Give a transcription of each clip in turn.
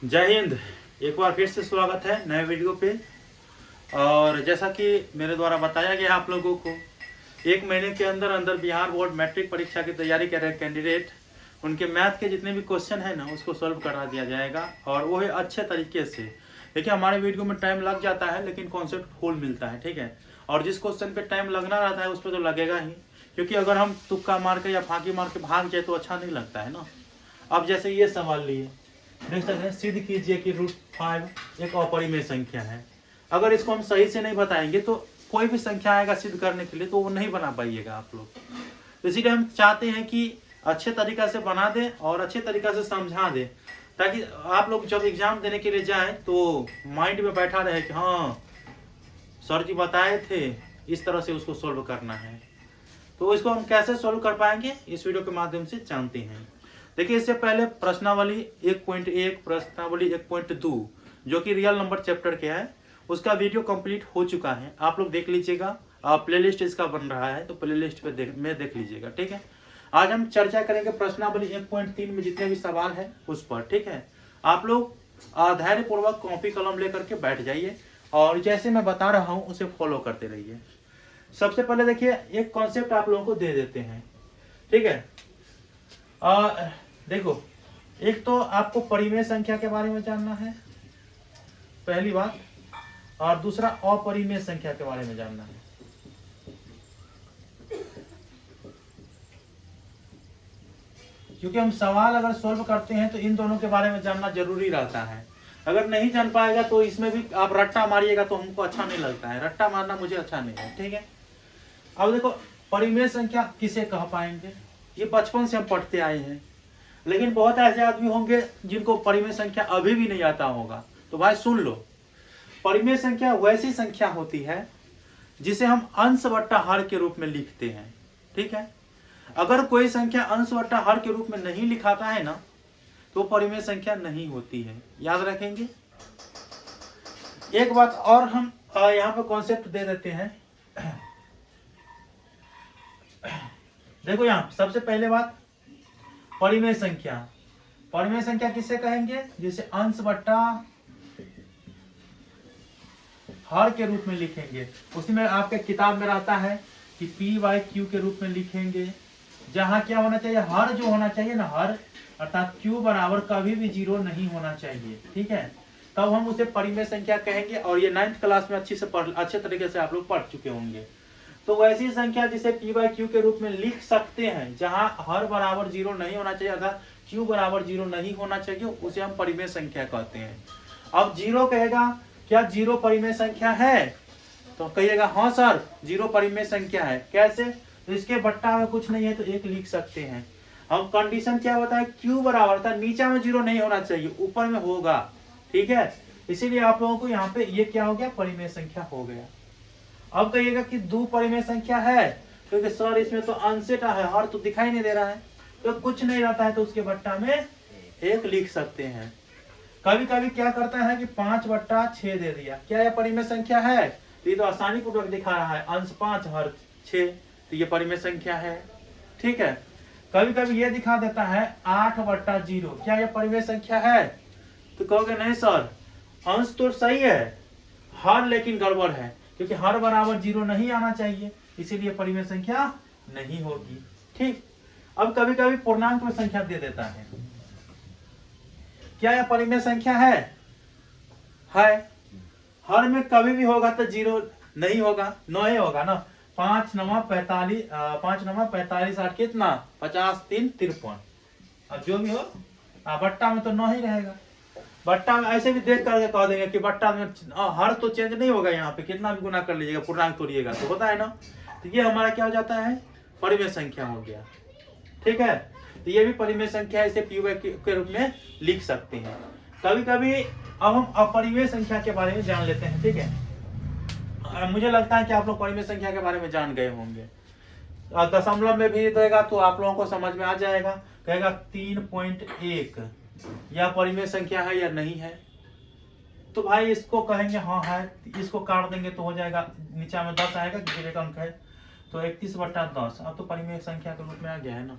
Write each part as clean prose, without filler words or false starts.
जय हिंद। एक बार फिर से स्वागत है नए वीडियो पे। और जैसा कि मेरे द्वारा बताया गया आप लोगों को, 1 महीने के अंदर अंदर बिहार बोर्ड मैट्रिक परीक्षा की तैयारी कर रहे कैंडिडेट, उनके मैथ के जितने भी क्वेश्चन है ना उसको सॉल्व करा दिया जाएगा, और वो है अच्छे तरीके से। देखिए हमारे वीडियो में टाइम लग जाता है लेकिन कॉन्सेप्ट फुल मिलता है, ठीक है। और जिस क्वेश्चन पे टाइम लगना रहता है उस पर तो लगेगा ही, क्योंकि अगर हम तुक्का मार के या फांकी मार के भाग जाए तो अच्छा नहीं लगता है ना। अब जैसे ये सवाल लिए, देख सकते हैं, सिद्ध कीजिए कि √5 एक अपरिमेय संख्या है। अगर इसको हम सही से नहीं बताएंगे तो कोई भी संख्या आएगा सिद्ध करने के लिए तो वो नहीं बना पाइएगा आप लोग। तो इसीलिए हम चाहते हैं कि अच्छे तरीका से बना दें और अच्छे तरीका से समझा दें, ताकि आप लोग जब एग्जाम देने के लिए जाएं तो माइंड में बैठा रहे कि हाँ सर जी बताए थे, इस तरह से उसको सोल्व करना है। तो इसको हम कैसे सोल्व कर पाएंगे इस वीडियो के माध्यम से जानते हैं। देखिए इससे पहले प्रश्नावली 1.1, प्रश्नावली 1.2 जो कि रियल नंबर चैप्टर के है, उसका वीडियो कंप्लीट हो चुका है, आप लोग देख लीजिएगा। प्लेलिस्ट इसका बन रहा है तो प्लेलिस्ट पे देख लीजिएगा, ठीक है। आज हम चर्चा करेंगे प्रश्नावली 1.3 में जितने भी सवाल है उस पर, ठीक है। आप लोग धैर्यपूर्वक कॉपी कलम लेकर के बैठ जाइए और जैसे मैं बता रहा हूँ उसे फॉलो करते रहिए। सबसे पहले देखिए एक कॉन्सेप्ट आप लोगों को दे देते हैं, ठीक है। देखो, एक तो आपको परिमेय संख्या के बारे में जानना है, पहली बात, और दूसरा अपरिमेय संख्या के बारे में जानना है। क्योंकि हम सवाल अगर सॉल्व करते हैं तो इन दोनों के बारे में जानना जरूरी रहता है। अगर नहीं जान पाएगा तो इसमें भी आप रट्टा मारिएगा तो हमको अच्छा नहीं लगता है, रट्टा मारना मुझे अच्छा नहीं है, ठीक है। अब देखो परिमेय संख्या किसे कह पाएंगे, ये बचपन से हम पढ़ते आए हैं, लेकिन बहुत ऐसे आदमी होंगे जिनको परिमेय संख्या अभी भी नहीं आता होगा। तो भाई सुन लो, परिमेय संख्या वैसी संख्या होती है जिसे हम अंश बट्टा हर के रूप में लिखते हैं, ठीक है। अगर कोई संख्या अंश बट्टा हर के रूप में नहीं लिखाता है ना तो परिमेय संख्या नहीं होती है, याद रखेंगे। एक बात और हम यहाँ पे कॉन्सेप्ट दे देते हैं। देखो यहाँ सबसे पहले बात, परिमेय संख्या, परिमेय संख्या किसे कहेंगे, जिसे अंश बट्टा हर के रूप में लिखेंगे। उसमें आपके किताब में रहता है कि P/Q के रूप में लिखेंगे, जहां क्या होना चाहिए, हर जो होना चाहिए ना, हर अर्थात Q बराबर कभी भी 0 नहीं होना चाहिए, ठीक है। तब हम उसे परिमेय संख्या कहेंगे, और ये 9th क्लास में अच्छे तरीके से आप लोग पढ़ चुके होंगे। तो वैसी संख्या जिसे P/Q के रूप में लिख सकते हैं, जहां हर बराबर 0 नहीं होना चाहिए अर्थात Q बराबर 0 नहीं होना चाहिए, उसे हम परिमेय संख्या कहते हैं। अब 0 कहेगा क्या 0 परिमेय संख्या है, तो कहिएगा हाँ सर 0 परिमेय संख्या है। कैसे, तो इसके बट्टा में कुछ नहीं है तो 1 लिख सकते हैं। हम कंडीशन क्या बताए, Q बराबर था, नीचा में 0 नहीं होना चाहिए, ऊपर में होगा, ठीक है। इसीलिए आप लोगों को यहाँ पे ये क्या हो गया, परिमेय संख्या हो गया। अब कहिएगा कि 2 परिमेय संख्या है, क्योंकि सर इसमें तो अंशेटा है, हर तो दिखाई नहीं दे रहा है, तो कुछ नहीं रहता है तो उसके बट्टा में 1 लिख सकते हैं। कभी कभी क्या करता है कि 5/6 दे दिया, क्या यह परिमेय संख्या है, तो ये तो आसानी पूर्वक दिखा रहा है, अंश 5 हर 6, तो ये परिमेय संख्या है, ठीक है। कभी कभी ये दिखा देता है 8/0, क्या यह परिमेय संख्या है, तो कहोगे नहीं सर अंश तो सही है, हर लेकिन गड़बड़ है, क्योंकि हर बराबर 0 नहीं आना चाहिए, इसीलिए परिमेय संख्या नहीं होगी, ठीक। अब कभी कभी पूर्णांक में संख्या दे देता है, क्या यह परिमेय संख्या है, हर में कभी भी होगा तो 0 नहीं होगा, 9 ही होगा ना। 5 9 45, 5 9 45 8 कितना 50 3 53, अब जो भी हो बट्टा में तो 9 ही रहेगा। बट्टा में ऐसे भी देख करके कह देंगे कि बट्टा में हर तो चेंज नहीं होगा, यहाँ पे कितना भी गुना कर लीजिएगा पूर्णांक तोड़िएगा तो होता है ना, तो ये हमारा क्या हो जाता है, परिमेय संख्या हो गया, ठीक है। तो ये भी परिमेय संख्या, इसे P/Q के रूप में लिख सकते हैं। कभी कभी अब हम अपरिमेय संख्या के बारे में जान लेते हैं, ठीक है। मुझे लगता है कि आप लोग परिमेय संख्या के बारे में जान गए होंगे। दशमलव में भी देगा तो आप लोगों को समझ में आ जाएगा, कहेगा 3.1 यह परिमेय संख्या है या नहीं है, तो भाई इसको कहेंगे हाँ है, इसको काट देंगे तो हो जाएगा, नीचा में 10 आएगा, अंक है तो 31/10, अब तो परिमेय संख्या के रूप में आ गया है ना।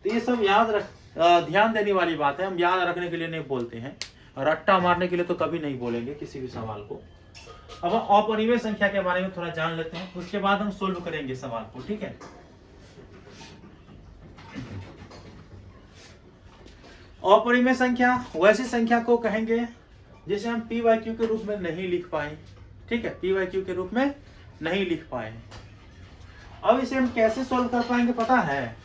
तो ये सब ध्यान देने वाली बात है। हम याद रखने के लिए नहीं बोलते हैं, और रट्टा मारने के लिए तो कभी नहीं बोलेंगे किसी भी सवाल को। अब हम अपरिमेय संख्या के बारे में थोड़ा जान लेते हैं, उसके बाद हम सोल्व करेंगे सवाल को, ठीक है। अपरिमेय संख्या वैसी संख्या को कहेंगे जिसे हम पी वाई क्यू के रूप में नहीं लिख पाए, ठीक है, पी वाई क्यू के रूप में नहीं लिख पाए। अब इसे हम कैसे सोल्व कर पाएंगे पता है?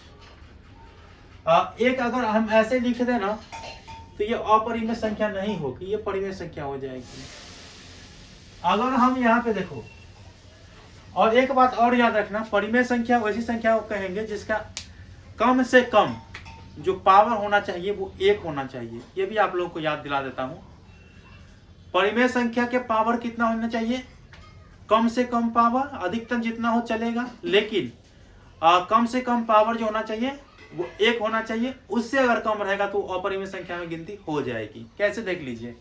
एक अगर हम ऐसे लिख दें ना तो ये अपरिमेय संख्या नहीं होगी, ये परिमेय संख्या हो जाएगी। अगर हम यहाँ पे देखो, और एक बात और याद रखना, परिमेय संख्या वैसी संख्या को कहेंगे जिसका कम से कम जो पावर होना चाहिए वो 1 होना चाहिए। ये भी आप लोगों को याद दिला देता हूं। परिमेय संख्या के पावर कितना होना चाहिए? कम से कम पावर, अधिकतम जितना हो चलेगा, लेकिन कम से कम पावर जो होना चाहिए वो 1 होना चाहिए। उससे अगर कम रहेगा तो अपरिमेय संख्या में गिनती हो जाएगी। कैसे देख लीजिए।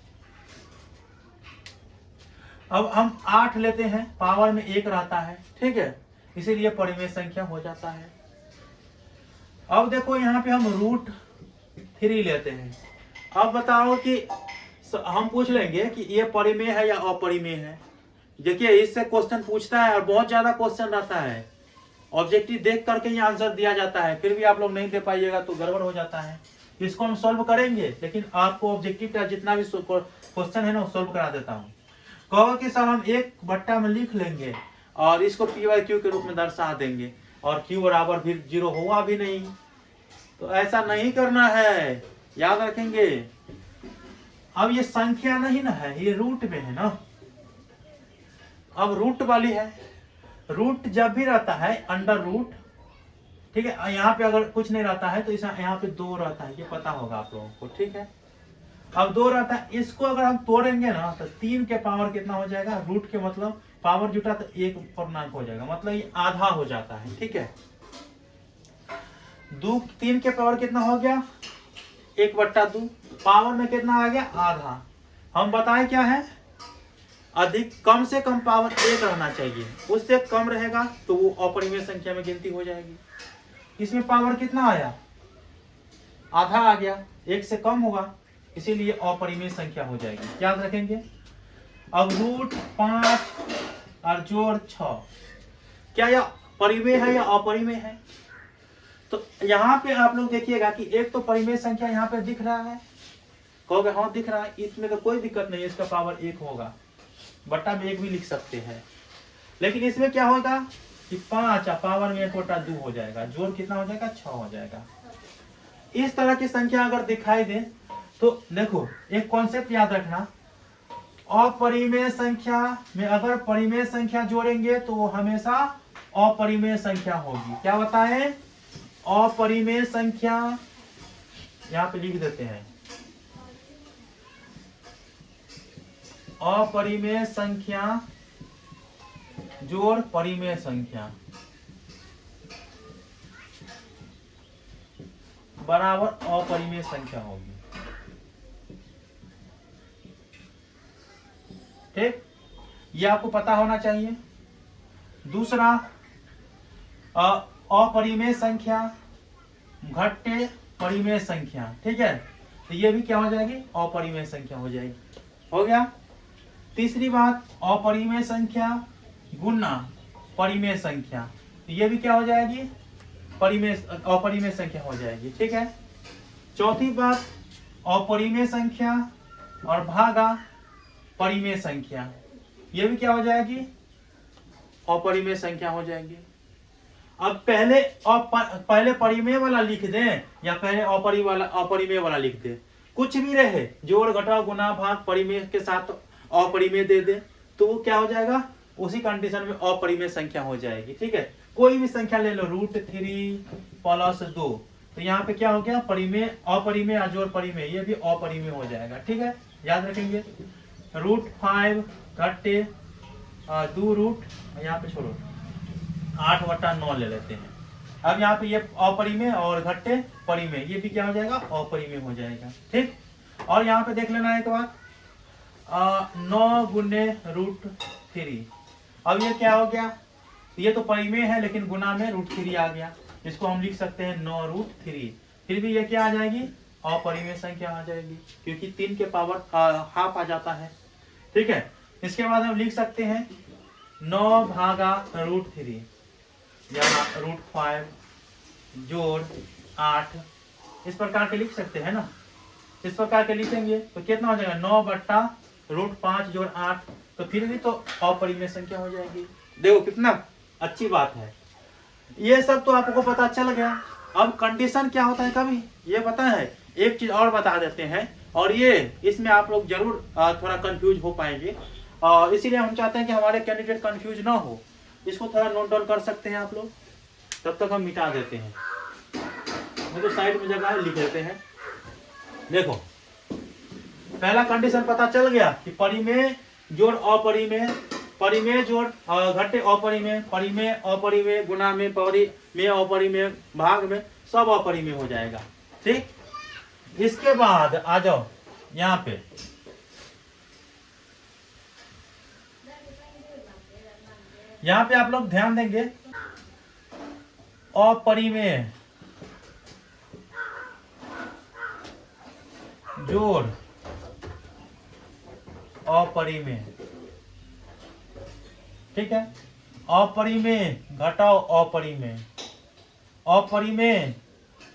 अब हम 8 लेते हैं, पावर में 1 रहता है, ठीक है, इसीलिए परिमेय संख्या हो जाता है। अब देखो यहाँ पे हम √3 लेते हैं। अब बताओ कि हम पूछ लेंगे कि ये परिमेय है या अपरिमेय है। देखिए इससे क्वेश्चन पूछता है और बहुत ज्यादा क्वेश्चन रहता है, ऑब्जेक्टिव देख करके ही आंसर दिया जाता है, फिर भी आप लोग नहीं दे पाइएगा तो गड़बड़ हो जाता है। इसको हम सॉल्व करेंगे, लेकिन आपको ऑब्जेक्टिव का जितना भी क्वेश्चन है ना वो सॉल्व करा देता हूँ। कहो कि सर हम 1/, में लिख लेंगे और इसको पी वाई क्यू के रूप में दर्शा देंगे, और क्यू बराबर फिर 0 हुआ भी नहीं, तो ऐसा नहीं करना है, याद रखेंगे। अब ये संख्या नहीं ना है, ये रूट में है ना। अब रूट वाली है, रूट जब भी रहता है अंडर रूट, ठीक है, यहाँ पे अगर कुछ नहीं रहता है तो यहाँ पे 2 रहता है, ये पता होगा आप लोगों को, ठीक है। अब 2 रहता है, इसको अगर हम तोड़ेंगे ना तो 3 के पावर कितना हो जाएगा? रूट के मतलब पावर जुटा तो 1 पूर्णांक हो जाएगा, मतलब ये आधा हो जाता है, ठीक है। 3 के पावर कितना हो गया? 1/2। पावर में कितना आ गया? आधा। हम बताएं क्या है? अधिक, कम से कम पावर 1 रहना चाहिए, उससे कम रहेगा तो वो अपरिमेय संख्या में गिनती हो जाएगी। इसमें पावर कितना आया? आधा आ गया, 1 से कम होगा, इसीलिए अपरिमेय संख्या हो जाएगी, याद रखेंगे। अब √5 और जोड़ 6, क्या यह परिमेय है या अपरिमेय है? तो यहाँ पे आप लोग देखिएगा कि एक तो परिमेय संख्या यहाँ पे दिख रहा है, कहोगे हाँ दिख रहा है, इसमें तो कोई दिक्कत नहीं है, इसका पावर 1 होगा, बट्टा में 1 भी लिख सकते हैं। लेकिन इसमें क्या होगा कि 5 पावर में 1/2 हो जाएगा, जोड़ कितना हो जाएगा? 6 हो जाएगा। इस तरह की संख्या अगर दिखाई दे तो देखो एक कॉन्सेप्ट याद रखना, अपरिमेय संख्या में अगर परिमेय संख्या जोड़ेंगे तो वो हमेशा अपरिमेय संख्या होगी। क्या बताएं? अपरिमेय संख्या, यहां पे लिख देते हैं, अपरिमेय संख्या जोड़ परिमेय संख्या बराबर अपरिमेय संख्या होगी, ठीक, ये आपको पता होना चाहिए। दूसरा, अपरिमेय संख्या घटे परिमेय संख्या, ठीक है, तो ये भी क्या हो जाएगी? अपरिमेय संख्या हो जाएगी। हो गया। तीसरी बात, अपरिमेय संख्या गुना परिमेय संख्या, तो ये भी क्या हो जाएगी? अपरिमेय संख्या हो जाएगी, ठीक है। चौथी बात, अपरिमेय संख्या और भागा परिमेय संख्या, ये भी क्या हो जाएगी? अपरिमेय संख्या हो जाएगी। अब पहले परिमेय वाला लिख दें या पहले अपरिमेय वाला लिख दें, कुछ भी रहे, जोड़ घटाव गुना भाग परिमेय के साथ अपरिमेय दे दे तो वो क्या हो जाएगा? उसी कंडीशन में अपरिमेय संख्या हो जाएगी, ठीक है। कोई भी संख्या ले लो, √3 + 2, तो यहाँ पे क्या हो गया? परिमेय, अपरिमेय जोड़ परिमेय, ये भी अपरिमेय हो जाएगा, ठीक है, याद रखेंगे। √5 घटे 2 रूट, यहाँ पे छोड़ो, 8/9 ले लेते हैं। अब यहाँ पे ये अपरिमेय और घटे परिमेय, ये भी क्या हो जाएगा? अपरिमेय हो जाएगा, ठीक। और यहाँ पे देख लेना एक बार, 9 गुने √3, अब ये क्या हो गया? ये तो परिमेय है लेकिन गुना में √3 आ गया, इसको हम लिख सकते हैं 9 √3, फिर भी ये क्या आ जाएगी, अपरिमेय संख्या आ जाएगी, क्योंकि 3 के पावर हाफ आ जाता है। ठीक है, इसके बाद हम लिख सकते हैं 9 भागा √3 या √5 जोड़ 8, इस प्रकार के लिख सकते हैं ना। इस प्रकार के लिखेंगे तो कितना हो जाएगा, 9 बट्टा √5 जोड़ 8, तो फिर भी तो अपरिमेय संख्या हो जाएगी। देखो कितना अच्छी बात है। ये सब तो आपको पता चल गया। अब कंडीशन क्या होता है कभी ये पता है, एक चीज और बता देते हैं, और ये इसमें आप लोग जरूर थोड़ा कंफ्यूज हो पाएंगे, इसीलिए हम चाहते हैं कि हमारे कैंडिडेट कंफ्यूज ना हो। इसको थोड़ा नोट डाउन कर सकते हैं आप लोग, तब तक हम मिटा देते हैं। तो साइड में जगह है, लिख देते हैं। देखो पहला कंडीशन पता चल गया कि परिमेय जोड़ अपरिमेय, परिमेय जोड़ घटे अपरिमेय, परिमेय अपरिमेय, गुणा में परिमेय अपरिमेय, भाग में सब अपरिमेय हो जाएगा। ठीक, इसके बाद आ जाओ यहाँ पे, यहाँ पे आप लोग ध्यान देंगे अपरिमेय जोड़ अपरिमेय। ठीक है, अपरिमेय घटाओ अपरिमेय, अपरिमेय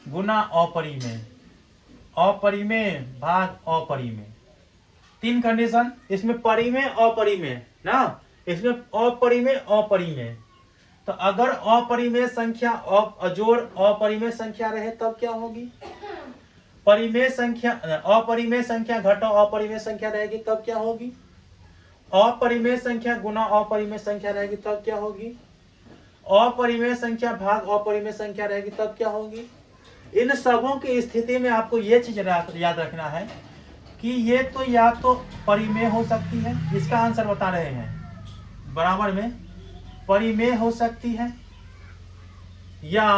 गुना अपरिमेय, अपरिमेय भाग अपरिमेय। 3 कंडीशन, इसमें परिमेय अपरिमेय ना, इसमें अपरिमेय अपरिमेय। तो अगर अपरिमेय संख्या जोड़ अपरिमेय संख्या रहे तब क्या होगी, परिमेय संख्या अपरिमेय संख्या घटाओ अपरिमेय संख्या रहेगी तब क्या होगी, अपरिमेय संख्या गुना अपरिमेय संख्या रहेगी तब क्या होगी, अपरिमेय संख्या भाग अपरिमेय संख्या रहेगी तब क्या होगी। इन सबों की स्थिति में आपको ये चीज याद रखना है कि ये तो या तो परिमेय हो सकती है, इसका आंसर बता रहे हैं बराबर में, परिमेय हो सकती है या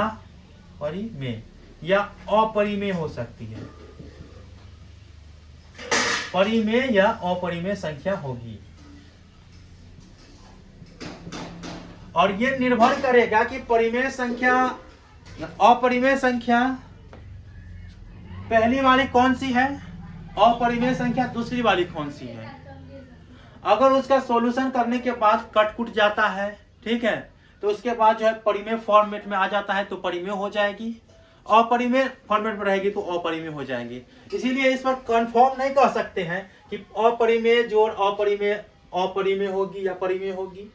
परिमेय या अपरिमेय हो सकती है, परिमेय या अपरिमेय संख्या होगी। और ये निर्भर करेगा कि परिमेय संख्या अपरिमेय संख्या पहली वाली कौन सी है, अपरिमेय संख्या दूसरी वाली कौन सी है। अगर उसका सॉल्यूशन करने के बाद कट कुट जाता है, ठीक है, तो उसके बाद जो है परिमेय फॉर्मेट में आ जाता है तो परिमेय हो जाएगी, अपरिमेय फॉर्मेट में रहेगी तो अपरिमेय हो जाएंगे। इसीलिए इस पर कंफर्म नहीं कह सकते हैं कि अपरिमेय जोड़ अपरिमेय अपरिमेय होगी या परिमेय होगी,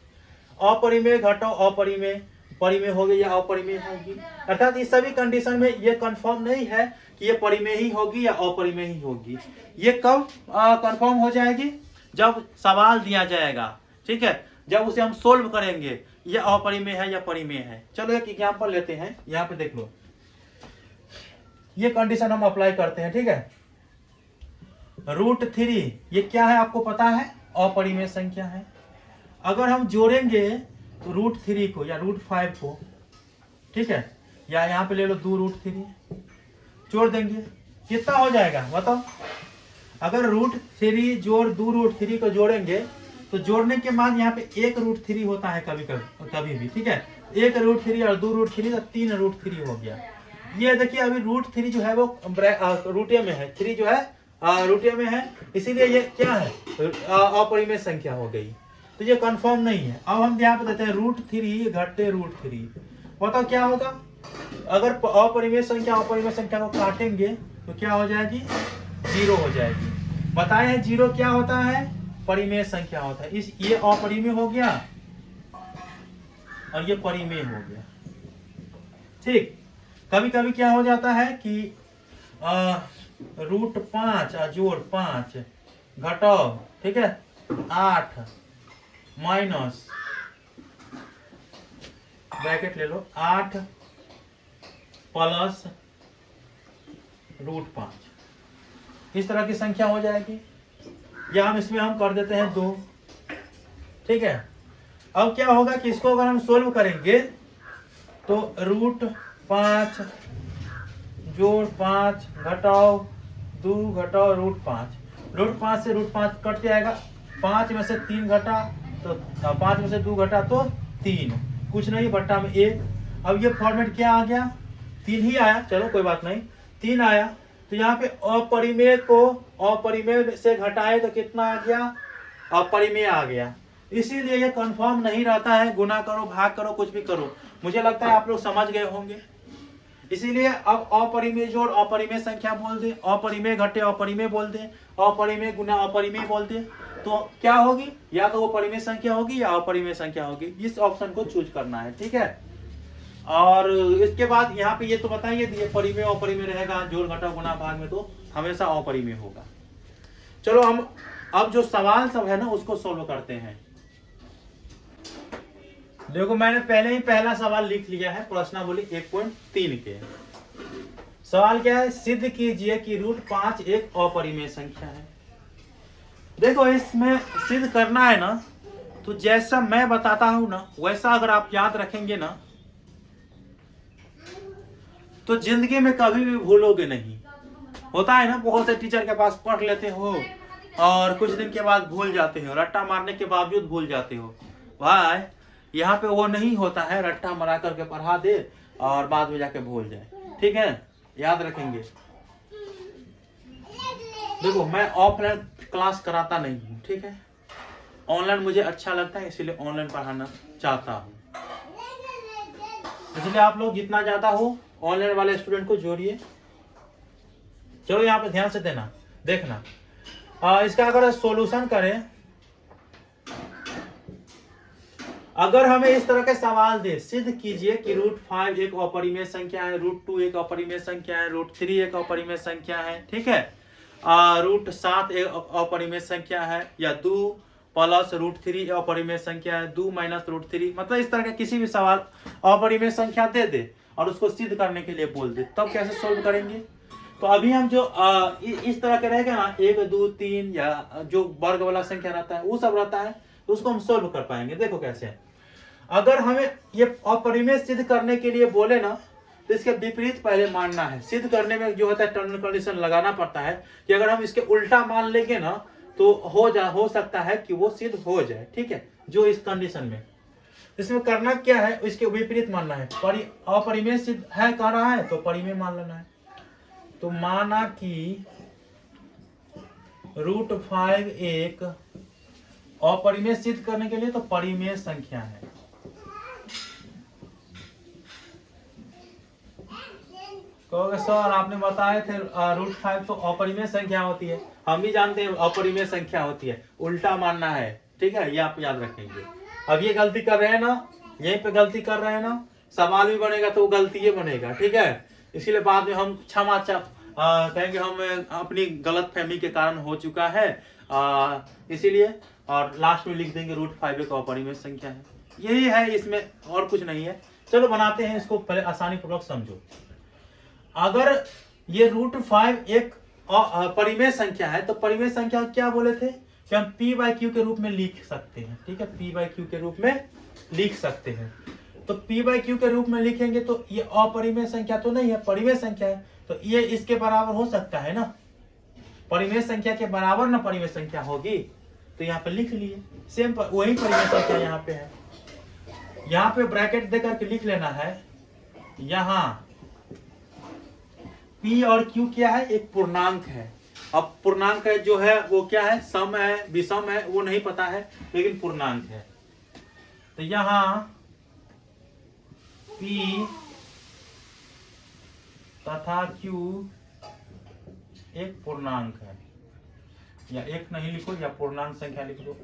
अपरिमेय घटाओ अपरिमेय परिमेय होगी या अपरिमेय होगी। अर्थात इस सभी कंडीशन में ये कंफर्म नहीं है कि ये परिमेय ही होगी या अपरिमेय ही होगी। ये कब कंफर्म हो जाएगी, जब सवाल दिया जाएगा, ठीक है, जब उसे हम सोल्व करेंगे ये अपरिमेय है या परिमेय है। चलो एक एग्जांपल लेते हैं, यहाँ पे देख लो, ये कंडीशन हम अप्लाई करते हैं। ठीक है, √3 ये क्या है आपको पता है, अपरिमेय संख्या है। अगर हम जोड़ेंगे तो √3 को या √5 को, ठीक है, या यहाँ पे ले लो 2 √3 जोड़ देंगे, कितना हो जाएगा बताओ। अगर √3 जोड़ 2 √3 को जोड़ेंगे तो जोड़ने के बाद यहाँ पे 1 √3 होता है कभी भी, ठीक है, 1 √3 और 2 √3 तो 3 √3 हो गया। ये देखिए अभी √3 जो है वो रूटे में है, 3 जो है रूटे में है, इसीलिए ये क्या है अपरिमेय संख्या हो गई, तो ये कंफर्म नहीं है। अब हम यहाँ पे देते हैं √3 घटे √3, बताओ क्या होगा। अगर अपरिमेय संख्या अपरिमेय संख्या को काटेंगे तो क्या हो जाएगी, 0 हो जाएगी। बताए हैं 0 क्या होता है, परिमेय संख्या होता है। ये अपरिमेय हो गया और ये परिमेय हो गया। ठीक, कभी कभी क्या हो जाता है कि √5 जोड़ 5 घटाओ, ठीक है, 8 माइनस ब्रैकेट ले लो 8 प्लस √5, इस तरह की संख्या हो जाएगी। या हम इसमें हम कर देते हैं 2। ठीक है, अब क्या होगा कि इसको अगर हम सोल्व करेंगे तो √5 जोड़ 5 घटाओ 2 घटाओ √5, √5 से √5 कट जाएगा, 5 में से 3 घटा तो 5 में से 2 घटा तो 3, कुछ नहीं बट्टा में 1। अब ये फॉर्मेट क्या आ गया, 3 ही आया, चलो कोई बात नहीं, 3 आया। तो यहाँ पे अपरिमेय को अपरिमेय से घटाए तो कितना आ गया, अपरिमेय आ गया। इसीलिए ये कंफर्म नहीं रहता है, गुना करो भाग करो कुछ भी करो। मुझे लगता है आप लोग समझ गए होंगे। इसीलिए अब अपरिमेय जोड़ अपरिमेय संख्या बोल दे, अपरिमेय घटे अपरिमेय बोल दे, अपरिमेय गुना अपरिमेय बोल दे, तो क्या होगी, या तो वो परिमेय संख्या होगी या अपरिमेय संख्या होगी। इस ऑप्शन को चूज करना है, ठीक है। और इसके बाद यहाँ पे ये तो बताइए, ये परिमेय अपरिमेय रहेगा, जोड़ घटा गुना भाग में तो हमेशा अपरिमेय होगा। चलो हम अब जो सवाल सब है ना उसको सोल्व करते हैं। देखो मैंने पहले ही पहला सवाल लिख लिया है, प्रश्नावली 1.3 के। सवाल क्या है, सिद्ध कीजिए कि √5 एक अपरिमेय संख्या है। देखो इसमें सिद्ध करना है ना, तो जैसा मैं बताता हूं ना वैसा अगर आप याद रखेंगे ना तो जिंदगी में कभी भी भूलोगे नहीं। होता है ना, बहुत से टीचर के पास पढ़ लेते हो और कुछ दिन के बाद भूल जाते हो, रट्टा मारने के बावजूद भूल जाते हो। भाई यहाँ पे वो नहीं होता है, रट्टा मरा करके पढ़ा दे और बाद में जाके भूल जाए, ठीक है, याद रखेंगे। देखो मैं ऑफलाइन क्लास कराता नहीं हूँ, ठीक है, ऑनलाइन मुझे अच्छा लगता है, इसीलिए ऑनलाइन पढ़ाना चाहता हूँ। इसलिए आप लोग जितना ज्यादा हो ऑनलाइन वाले स्टूडेंट को जोड़िए। चलो यहाँ पे ध्यान से देखना। इसका अगर सॉल्यूशन करें, अगर हमें इस तरह के सवाल दे, सिद्ध कीजिए कि √5 एक अपरिमेय संख्या है, √2 एक अपरिमेय संख्या है, √3 एक अपरिमेय संख्या है, ठीक है, √7 एक अपरिमेय संख्या है, या 2 + √3 अपरिमेय संख्या है, 2 - √3, मतलब इस तरह के किसी भी सवाल अपरिमेय संख्या दे और उसको सिद्ध करने के लिए बोल दे, तब कैसे सोल्व करेंगे। तो अभी हम जो इस तरह के रहेगा ना 1 2 3 या जो वर्ग वाला संख्या रहता है वो सब रहता है, तो उसको हम सोल्व कर पाएंगे। देखो कैसे, अगर हमें ये अपरिमेय सिद्ध करने के लिए बोले ना तो इसके विपरीत पहले मानना है। सिद्ध करने में जो होता है टर्मिनल कंडीशन लगाना पड़ता है कि अगर हम इसके उल्टा मान लेंगे ना तो हो सकता है कि वो सिद्ध हो जाए, ठीक है, जो इस कंडीशन में। इसमें करना क्या है, इसके विपरीत मानना है। अपरिमेय सिद्ध है कह रहा है तो परिमेय मान लेना है। तो माना कि √5 एक अपरिमेय सिद्ध करने के लिए तो परिमेय संख्या है। कहोगे सर आपने बताए थे √5 तो अपरिमेय संख्या होती है। हम भी जानते हैं अपरिमेय संख्या होती है, उल्टा मानना है, ठीक है, ये आप याद रखेंगे। अब ये गलती कर रहे हैं ना, यहीं पे गलती कर रहे हैं ना, सवाल भी बनेगा तो गलती ये बनेगा, ठीक है। इसीलिए बाद में हम क्षमा कहेंगे हम अपनी गलत फहमी के कारण हो चुका है, इसीलिए, और लास्ट में लिख देंगे √5 एक अपरिमेय संख्या है। यही है, इसमें और कुछ नहीं है। चलो बनाते हैं इसको, पहले आसानी पूर्वक समझो। अगर ये √5 एक परिमेय संख्या है तो परिमेय संख्या क्या बोले थे कि हम p/q के रूप में लिख सकते हैं, ठीक है, p/q के रूप में लिख सकते हैं। तो p/q के रूप में लिखेंगे तो ये अपरिमेय संख्या तो नहीं है, परिमेय संख्या है, तो ये इसके बराबर हो सकता है ना, परिमेय संख्या के बराबर ना परिमेय संख्या होगी। तो यहाँ पे लिख लिए, सेम वही परिमेय संख्या यहाँ पे है। यहाँ पे ब्रैकेट देकर के लिख लेना है, यहाँ P और Q क्या है, एक पूर्णांक है। अब पूर्णांक है जो है वो क्या है, सम है विषम है वो नहीं पता है, लेकिन पूर्णांक है। तो यहाँ P तथा Q एक पूर्णांक है, या एक नहीं लिखो या पूर्णांक संख्या लिख दो।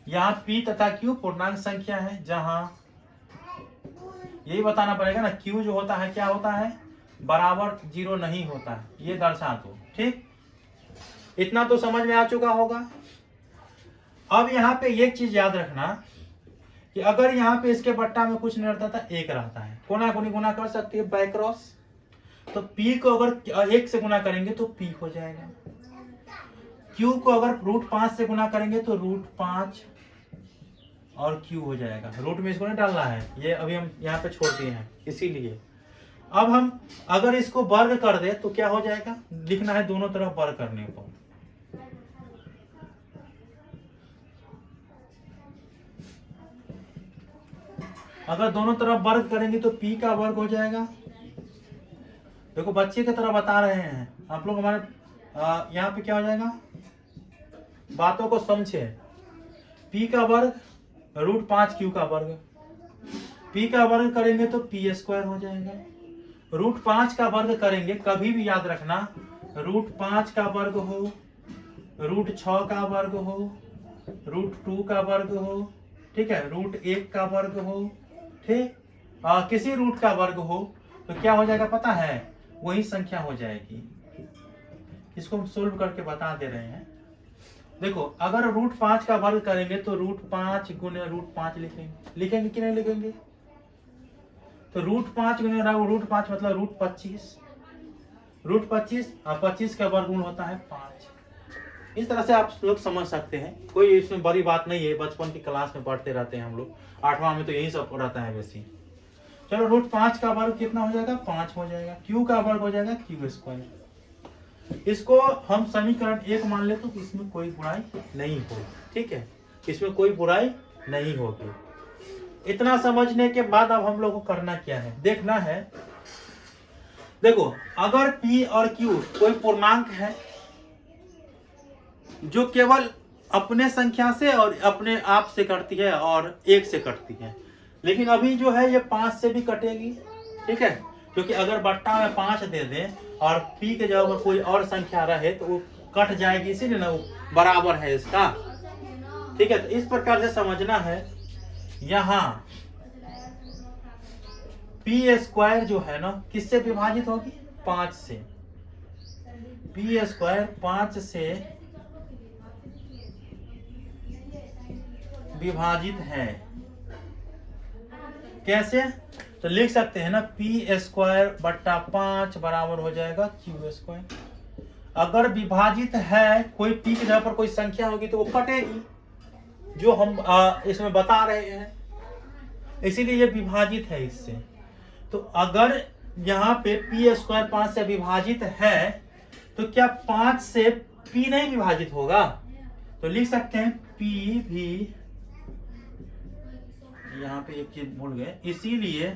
यहाँ P तथा Q पूर्णांक संख्या है, जहां यही बताना पड़ेगा ना, Q जो होता है क्या होता है, बराबर 0 नहीं होता है, ये दर्शा दो, ठीक। इतना तो समझ में आ चुका होगा। अब यहाँ पे एक चीज याद रखना कि अगर यहाँ पे इसके बट्टा में कुछ नहीं रहता था, 1 रहता है, कोना कोनी गुना कर सकती है बाय क्रॉस, तो P को अगर 1 से गुना करेंगे तो P हो जाएगा। Q को अगर √5 से गुना करेंगे तो √5 और Q हो जाएगा। रूट में इसको नहीं डालना है, ये अभी हम यहाँ पे छोड़ दिए हैं, इसीलिए। अब हम अगर इसको वर्ग कर दे तो क्या हो जाएगा, लिखना है दोनों तरफ वर्ग करने को। अगर दोनों तरफ वर्ग करेंगे तो p का वर्ग हो जाएगा। देखो बच्चे की तरह बता रहे हैं आप लोग हमारे, यहाँ पे क्या हो जाएगा, बातों को समझे। p का वर्ग √5 q का वर्ग, p का वर्ग करेंगे तो p² हो जाएगा। √5 का वर्ग करेंगे, कभी भी याद रखना, √5 का वर्ग हो, √6 का वर्ग हो, √2 का वर्ग हो, ठीक है, √1 का वर्ग हो, ठीक, किसी रूट का वर्ग हो तो क्या हो जाएगा पता है, वही संख्या हो जाएगी। इसको हम सोल्व करके बता दे रहे हैं। देखो अगर √5 का वर्ग करेंगे तो √5 गुने √5 लिखेंगे कि नहीं लिखेंगे, तो √5 गुने √5 मतलब √25, √25 और 25 का वर्गमूल होता है 5। इस तरह से आप लोग समझ सकते हैं, कोई इसमें बड़ी बात नहीं है, बचपन की क्लास में पढ़ते रहते हैं हम लोग, 8वां में तो यही सब रहता है वैसे। चलो √5 का वर्ग कितना हो जाएगा, 5 हो जाएगा। q का वर्ग हो जाएगा q²। इसको हम समीकरण 1 मान ले तो इसमें कोई बुराई नहीं होगी, ठीक है, इसमें कोई बुराई नहीं होगी। इतना समझने के बाद अब हम लोग को करना क्या है, देखना है। देखो अगर p और q कोई पूर्णांक है जो केवल अपने संख्या से और अपने आप से कटती है और 1 से कटती है, लेकिन अभी जो है ये 5 से भी कटेगी, ठीक है, क्योंकि अगर बट्टा में 5 दे दें और p के जगह पर कोई और संख्या रहे तो वो कट जाएगी, इसीलिए ना वो बराबर है इसका, ठीक है। तो इस प्रकार से समझना है। यहाँ p² जो है ना किससे विभाजित होगी, 5 से। p² 5 से विभाजित है। कैसे, तो लिख सकते हैं ना, p² बट्टा 5 बराबर हो जाएगा q²। अगर विभाजित है, कोई p की जगह पर कोई संख्या होगी तो वो कटेगी, जो हम इसमें बता रहे हैं, इसीलिए ये विभाजित है इससे। तो अगर यहाँ पे p² 5 से विभाजित है तो क्या 5 से p नहीं विभाजित होगा, तो लिख सकते हैं p भी, यहाँ पे एक चीज भूल गए, इसीलिए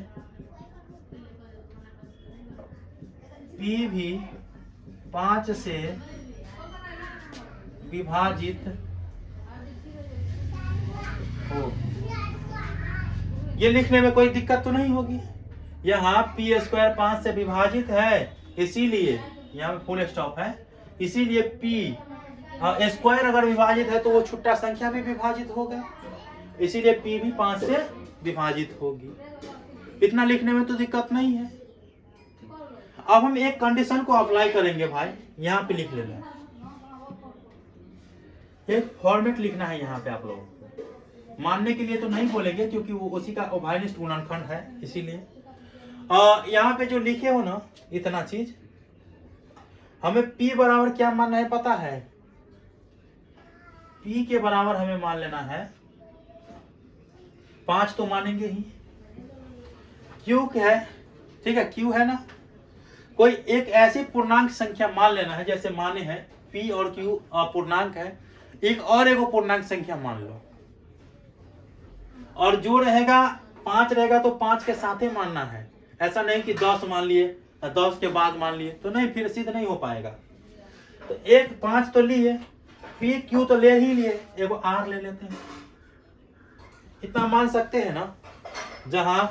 p भी 5 से विभाजित हो। ये लिखने में कोई दिक्कत तो नहीं होगी। यहाँ p² 5 से विभाजित है, इसीलिए यहाँ पे फुल स्टॉप है, इसीलिए p² अगर विभाजित है तो वो छुट्टा संख्या भी विभाजित होगा, इसीलिए p भी 5 से विभाजित होगी। इतना लिखने में तो दिक्कत नहीं है। अब हम एक कंडीशन को अप्लाई करेंगे भाई, यहाँ पे लिख लेना, एक फॉर्मेट लिखना है यहाँ पे आप लोगों को। मानने के लिए तो नहीं बोलेंगे क्योंकि वो उसी का उभयनिष्ठ गुणनखंड है, इसीलिए यहाँ पे जो लिखे हो ना इतना चीज, हमें p बराबर क्या मानना है पता है, p के बराबर हमें मान लेना है 5 तो मानेंगे ही, q है, ठीक है, q है ना, कोई एक ऐसी पूर्णांक संख्या मान लेना है, जैसे माने हैं p और q पूर्णांक है, एक और एगो पूर्णांक संख्या मान लो, और जो रहेगा 5 रहेगा तो 5 के साथ ही मानना है, ऐसा नहीं कि 10 मान लिए 10 के बाद मान लिए, तो नहीं, फिर सिद्ध नहीं हो पाएगा। तो एक 5 तो लिए, p q तो ले ही लिए, एगो r ले लेते हैं, इतना मान सकते हैं ना, जहां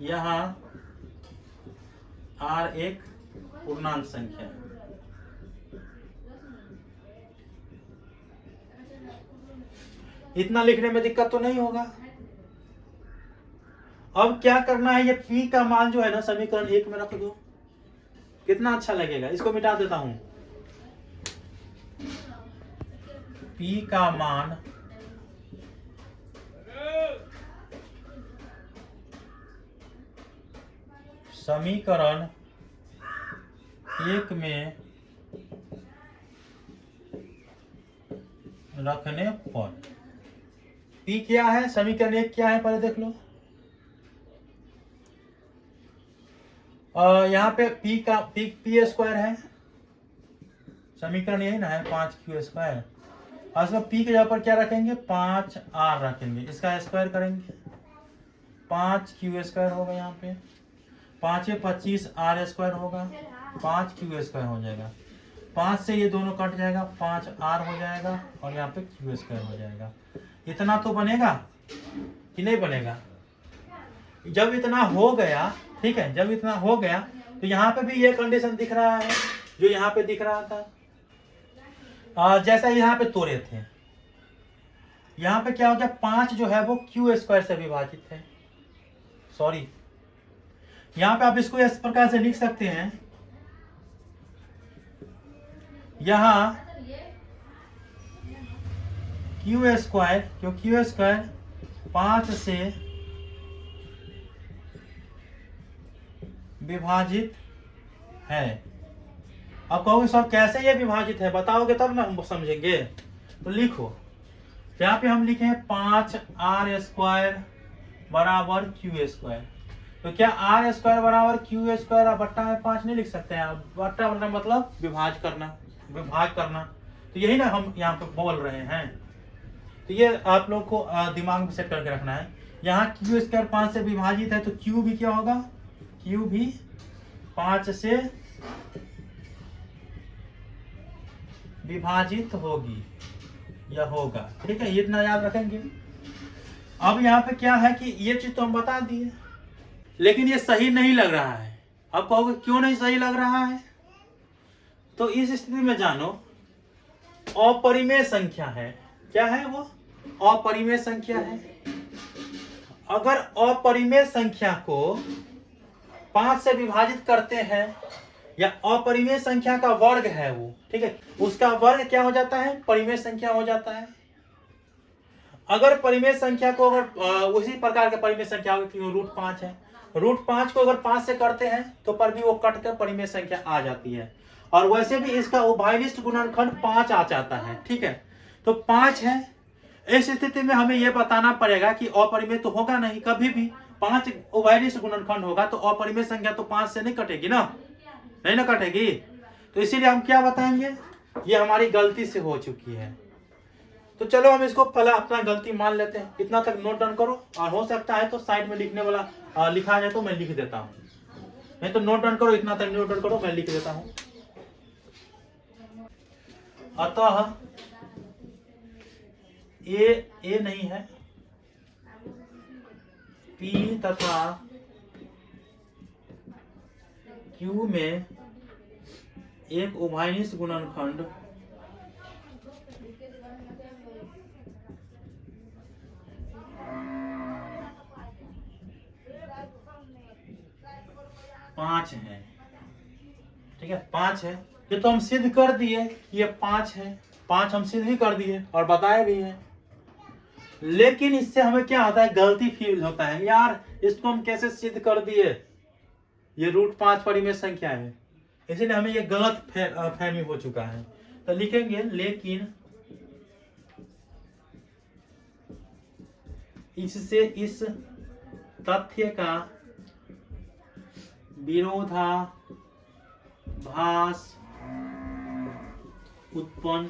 यहाँ r एक पूर्णांक संख्या है, इतना लिखने में दिक्कत तो नहीं होगा। अब क्या करना है, ये p का मान जो है ना समीकरण 1 में रख दो, कितना अच्छा लगेगा। इसको मिटा देता हूं, p का मान समीकरण 1 में रखने पर, p क्या है, समीकरण 1 क्या है पहले देख लो। यहाँ पे p² है, समीकरण यही ना है 5q², और इसमें पी के जगह पर क्या रखेंगे 5r रखेंगे, इसका स्क्वायर करेंगे 5q² होगा, यहाँ पे 5 25 r स्क्वायर होगा, 5q² हो जाएगा। 5 से ये दोनों कट जाएगा, 5r हो जाएगा और यहाँ पे q² हो जाएगा। इतना तो बनेगा कि नहीं बनेगा? जब इतना हो गया, ठीक है, जब इतना हो गया तो यहाँ पे भी ये कंडीशन दिख रहा है जो यहाँ पे दिख रहा था। जैसा यहाँ पे तोड़े थे, यहाँ पे क्या हो गया 5 जो है वो q² से विभाजित है। सॉरी, यहाँ पे आप इसको इस प्रकार से लिख सकते हैं, यहाँ q², क्यों q² 5 से विभाजित है। अब कहोगे सर कैसे ये विभाजित है, बताओगे तब ना हम समझेंगे। तो लिखो, यहाँ पे हम लिखे हैं 5r² बराबर q²। तो क्या r² बराबर q² बट्टा में 5 नहीं लिख सकते हैं? बट्टा बट्टा मतलब विभाज करना। तो यही ना हम यहाँ पे बोल रहे हैं। तो ये आप लोग को दिमाग में सेट करके रखना है। यहाँ q² 5 से विभाजित है तो q भी क्या होगा, q भी 5 से विभाजित होगी या होगा, ठीक है, इतना याद रखेंगे। अब यहाँ पे क्या है कि ये चीज तो हम बता दिए, लेकिन ये सही नहीं लग रहा है। अब कहोगे क्यों नहीं सही लग रहा है? तो इस स्थिति में जानो, अपरिमेय संख्या है। क्या है वो? अपरिमेय संख्या है। अगर अपरिमेय संख्या को 5 से विभाजित करते हैं, या अपरिमेय संख्या का वर्ग है वो, ठीक है, उसका वर्ग क्या हो जाता है, परिमेय संख्या हो जाता है। अगर परिमेय संख्या को अगर उसी प्रकार के परिमेय संख्या √5 है, √5 को अगर 5 से करते हैं तो पर भी वो कट कर परिमेय संख्या आ जाती है। और वैसे भी इसका उभयनिष्ठ गुणनखंड 5 आ जाता है, ठीक है। तो 5 है, इस स्थिति में हमें यह बताना पड़ेगा कि अपरिमेय तो होगा नहीं कभी भी, 5 उभयनिष्ठ गुणनखंड होगा तो अपरिमेय संख्या तो 5 से नहीं कटेगी ना, नहीं ना कटेगी। तो इसीलिए हम क्या बताएंगे, ये हमारी गलती से हो चुकी है। तो चलो हम इसको पहले अपना गलती मान लेते हैं। इतना तक नोट डाउन करो, और हो सकता है तो साइड में लिखने वाला लिखा जाए तो मैं लिख देता हूँ, नहीं तो नोट डाउन करो, इतना तक नोट डाउन करो, मैं लिख देता हूँ। अतः ए नहीं है, P तथा Q में एक उभयनिष्ठ गुणनखंड पांच है, ठीक है, 5 है। ये तो हम सिद्ध कर दिए, ये 5 है, 5 हम सिद्ध भी कर दिए और बताए भी हैं। लेकिन इससे हमें क्या होता है, गलती फील होता है, यार इसको हम कैसे सिद्ध कर दिए, ये √5 परिमेय संख्या है, इसलिए हमें ये गलत फहमी हो चुका है। तो लिखेंगे, लेकिन इससे इस तथ्य का विरोधाभास उत्पन्न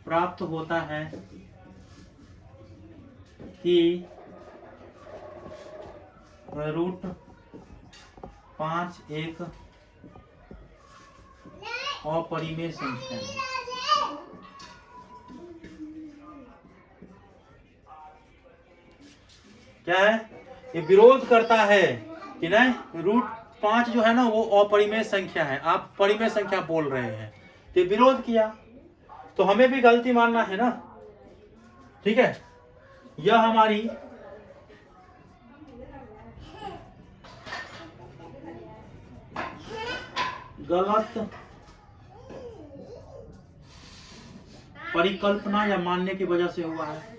प्राप्त होता है कि √5 एक अपरिमेय संख्या है। क्या है, ये विरोध करता है कि नहीं, √5 जो है ना वो अपरिमेय संख्या है, आप परिमेय संख्या बोल रहे हैं, तो विरोध किया, तो हमें भी गलती मानना है ना, ठीक है। यह हमारी गलत परिकल्पना या मानने की वजह से हुआ है।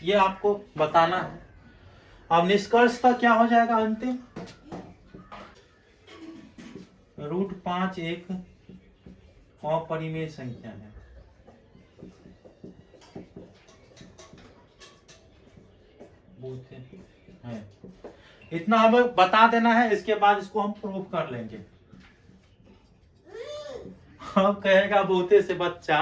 ये आपको बताना है। अब निष्कर्षतः क्या हो जाएगा अंतिम, √5 एक अपरिमेय संख्या है। बहुत है, इतना हमें बता देना है, इसके बाद इसको हम प्रूव कर लेंगे। अब कहेगा बहुते से बच्चा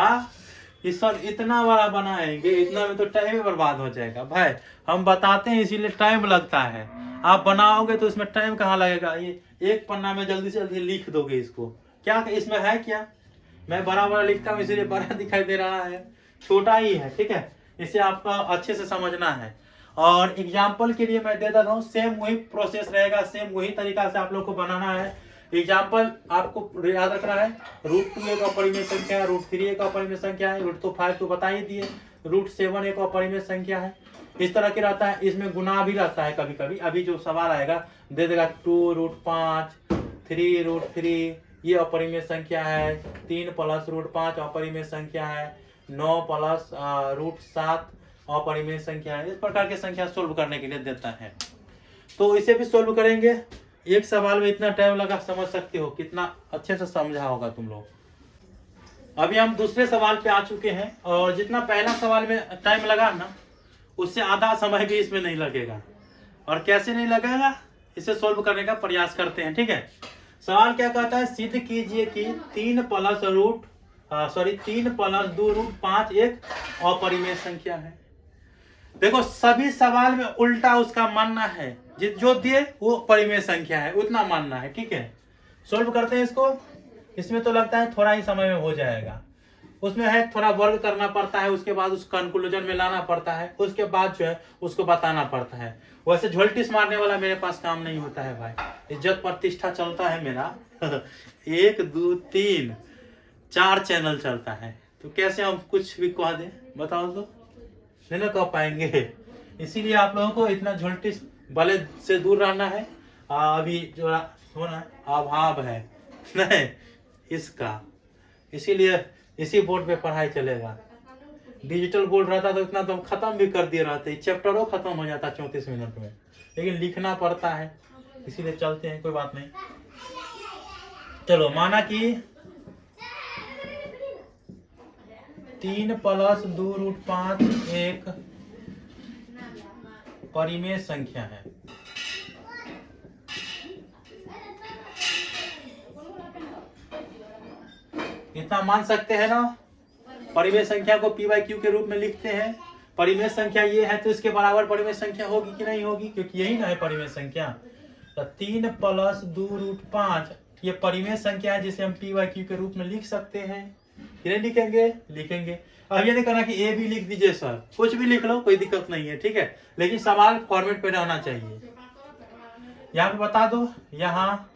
इस सर इतना बड़ा बनाएंगे, इतना में तो टाइम ही बर्बाद हो जाएगा। भाई हम बताते हैं इसीलिए टाइम लगता है, आप बनाओगे तो इसमें टाइम कहाँ लगेगा। ये एक पन्ना में जल्दी से जल्दी लिख दोगे इसको, क्या इसमें है क्या। मैं बड़ा बड़ा लिखता हूँ इसीलिए बड़ा दिखाई दे रहा है, छोटा ही है, ठीक है। इसे आपका अच्छे से समझना है। और एग्जाम्पल के लिए मैं दे देता हूँ, सेम वही प्रोसेस रहेगा, सेम वही तरीका से आप लोग को बनाना है। एग्जाम्पल आपको याद रखना है, √2 एक अपरिमेय संख्या है, √3 एक अपरिमेय संख्या है, √5 तो बता ही दिए, √7 एक अपरिमेय संख्या है। इस तरह की रहता है, इसमें गुना भी रहता है कभी कभी। अभी जो सवाल आएगा दे देगा 2√5, 3√3 ये अपरिमेय संख्या है, 3 + √5 अपरिमेय संख्या है, 9 + √7 अपरिमेय संख्या है। इस प्रकार की संख्या सोल्व करने के लिए देता है, तो इसे भी सोल्व करेंगे। एक सवाल में इतना टाइम लगा, समझ सकते हो कितना अच्छे से समझा होगा तुम लोग। अभी हम दूसरे सवाल पे आ चुके हैं, और जितना पहला सवाल में टाइम लगा ना, उससे आधा समय भी इसमें नहीं लगेगा। और कैसे नहीं लगेगा, इसे सोल्व करने का प्रयास करते हैं, ठीक है। सवाल क्या कहता है, सिद्ध कीजिए कि 3 + 2√5 एक अपरिमेय संख्या है। देखो सभी सवाल में उल्टा उसका मानना है, जो दिए वो परिमेय संख्या है उतना मानना है, ठीक है। सोल्व करते हैं इसको। इसमें तो लगता है थोड़ा ही समय में हो जाएगा, उसमें है थोड़ा वर्ग करना पड़ता है, उसके बाद उसको कंक्लूजन में लाना पड़ता है, उसके बाद जो है उसको बताना पड़ता है। वैसे झोल्टिस मारने वाला मेरे पास काम नहीं होता है भाई, इज्जत प्रतिष्ठा चलता है मेरा 1 2 3 4 चैनल चलता है, तो कैसे हम कुछ भी कह दें, बताओ तो नहीं ना कह पाएंगे। इसीलिए आप लोगों को इतना झोल्टिस भले से दूर रहना है। अभी जो होना अभाव है नहीं इसका, इसीलिए इसी बोर्ड पे पढ़ाई चलेगा। डिजिटल बोर्ड रहता तो इतना तो हम खत्म भी कर दिए रहते, चैप्टरों खत्म हो जाता 34 मिनट में, लेकिन लिखना पड़ता है, इसीलिए चलते हैं, कोई बात नहीं। चलो माना कि 3 + 2√5 एक परिमेय संख्या है। इतना मान सकते हैं ना। परिमेय संख्या को p/q के रूप में लिखते हैं। परिमेय संख्या ये है तो इसके बराबर परिमेय संख्या होगी कि नहीं होगी, क्योंकि यही ना है परिमेय संख्या। तो 3 + 2√5 ये परिमेय संख्या है, जिसे हम p/q के रूप में लिख सकते हैं। नहीं लिखेंगे, लिखेंगे। अब ये नहीं करना कि ए भी लिख दीजिए सर, कुछ भी लिख लो, कोई दिक्कत नहीं है, ठीक है, लेकिन सवाल फॉर्मेट पे रहना चाहिए। यहाँ पे बता दो, यहाँ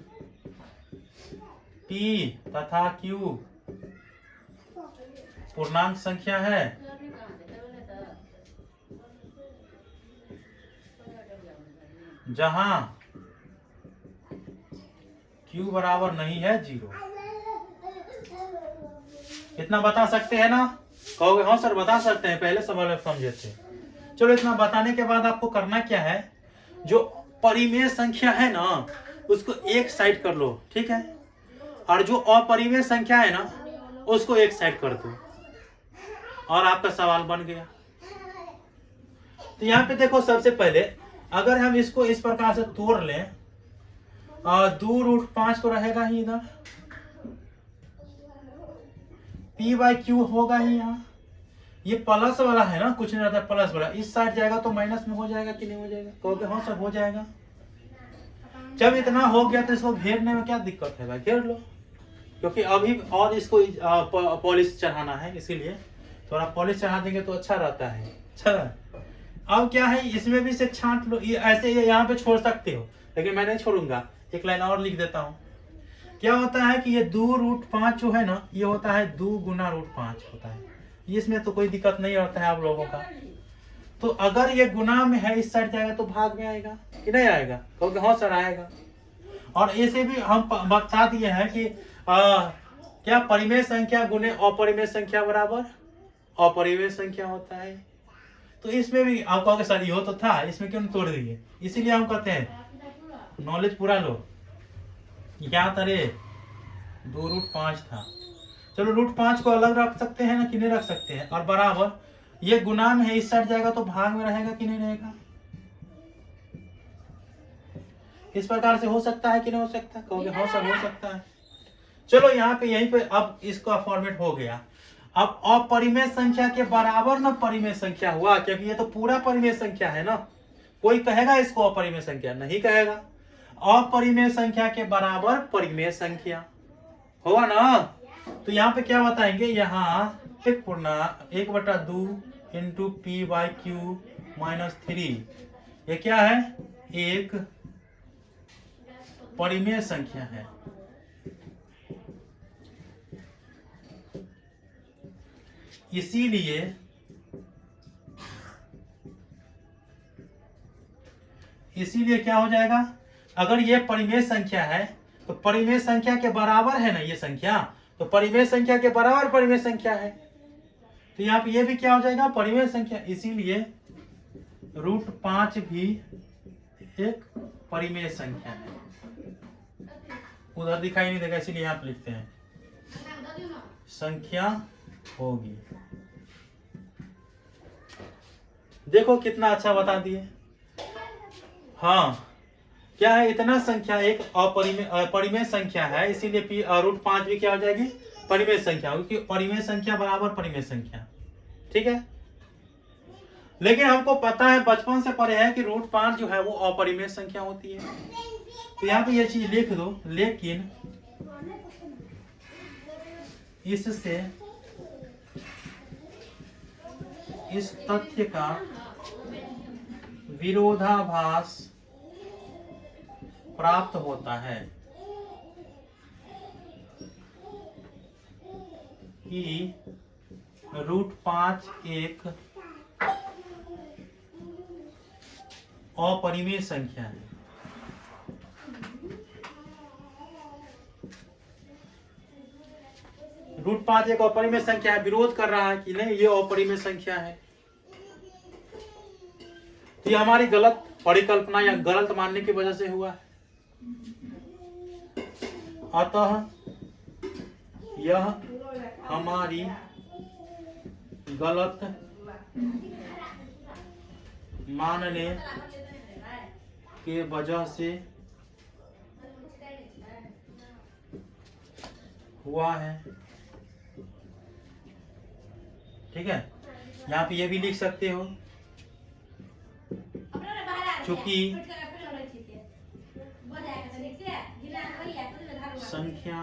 p तथा q पूर्णांक संख्या है, जहां q बराबर नहीं है 0। इतना बता सकते हैं ना। कहोगे हाँ सर बता सकते हैं, पहले सवाल में समझे थे। चलो इतना बताने के बाद आपको करना क्या है, जो परिमेय संख्या है ना उसको एक साइड कर लो, ठीक है, और जो अपरिमेय संख्या है ना उसको एक साइड कर दो, और आपका सवाल बन गया। तो यहाँ पे देखो, सबसे पहले अगर हम इसको इस प्रकार से तोड़ लें, 2√5 तो रहेगा ही इधर, p/q होगा ही यहाँ, ये प्लस वाला है ना, कुछ नहीं रहता प्लस वाला, इस साइड जाएगा तो माइनस में हो जाएगा कि नहीं हो जाएगा, कहोगे हाँ सर हो जाएगा। जब इतना हो गया तो इसको घेरने में क्या दिक्कत है भाई, घेर लो, क्योंकि अभी और इसको पॉलिश चढ़ाना है, इसीलिए थोड़ा पॉलिश चढ़ा देंगे तो अच्छा रहता है। अच्छा अब क्या है, इसमें भी से छांट लो, ये ऐसे ये यहाँ पे छोड़ सकते हो, लेकिन मैं नहीं छोड़ूंगा, एक लाइन और लिख देता हूँ। क्या होता है कि ये 2√5 जो है ना, ये होता है 2 × √5 होता है, इसमें तो कोई दिक्कत नहीं होता है आप लोगों का। तो अगर ये गुना में है, इस साइड जाएगा तो भाग में आएगा कि नहीं आएगा, कहोगे हाँ सर आएगा। और इसे भी हम बता दिए हैं कि क्या परिमेय संख्या गुने अपरिमेय संख्या बराबर अपरिमेय संख्या होता है। तो इसमें भी आप कहोगे सर ये तो था, इसमें क्यों तोड़ दिए, इसीलिए हम कहते हैं नॉलेज पूरा लो। क्या था रे, 2√5 था, चलो √5 को अलग रख सकते हैं ना कि नहीं रख सकते हैं, और बराबर ये गुना में है, इस साइड जाएगा तो भाग में रहेगा कि नहीं रहेगा, इस प्रकार से हो सकता है कि नहीं हो सकता? कहोगे हाँ सर हो सकता है। चलो यहाँ पे यहीं पे अब इसका फॉर्मेट हो गया। अब अपरिमेय संख्या के बराबर ना परिमेय संख्या हुआ, क्योंकि ये तो पूरा परिमेय संख्या है ना। कोई कहेगा इसको अपरिमेय संख्या? नहीं कहेगा। अपरिमेय संख्या के बराबर परिमेय संख्या होगा ना। तो यहाँ पे क्या बताएंगे, यहाँ 1/2 into P by Q minus 3, ये क्या है? एक परिमेय संख्या है। इसीलिए क्या हो जाएगा, अगर ये परिमेय संख्या है तो परिमेय संख्या के बराबर है ना ये संख्या, तो परिमेय संख्या के बराबर परिमेय संख्या है, तो यहाँ पे ये भी क्या हो जाएगा? परिमेय संख्या। इसीलिए √5 भी एक परिमेय संख्या है। उधर दिखाई नहीं देगा, इसीलिए यहाँ पे लिखते हैं संख्या होगी। देखो कितना अच्छा बता दिए। हाँ क्या है, इतना संख्या एक परिमेय संख्या है, इसीलिए √5 भी क्या हो जाएगी? परिमेय संख्या, क्योंकि परिमेय संख्या बराबर परिमेय संख्या। ठीक है, लेकिन हमको पता है, बचपन से पढ़े है कि √5 जो है वो अपरिमेय संख्या होती है। तो यहाँ पे ये चीज लिख दो, लेकिन इससे इस तथ्य का विरोधाभास प्राप्त होता है कि √5 एक अपरिमेय संख्या है। √5 एक अपरिमेय संख्या है, विरोध कर रहा है कि नहीं ये अपरिमेय संख्या है। तो ये हमारी गलत परिकल्पना या गलत मानने की वजह से हुआ है। अतः यह हमारी गलत मानने के वजह से हुआ है। ठीक है, यहाँ पे ये भी लिख सकते हो, चूंकि संख्या